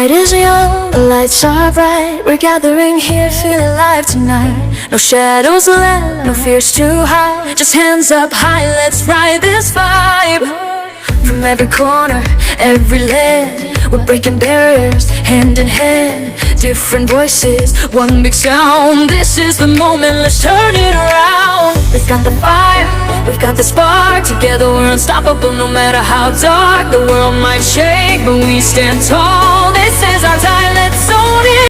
night is young, the lights are bright. We're gathering here, feeling alive tonight. No shadows left, no fears too high. Just hands up high, let's ride this vibe. From every corner, every land, we're breaking barriers, hand in hand. Different voices, one big sound. This is the moment, let's turn it around. We've got the fire, we've got the spark. Together we're unstoppable, no matter how dark the world might shake, but we stand tall. This is our time, let's own it.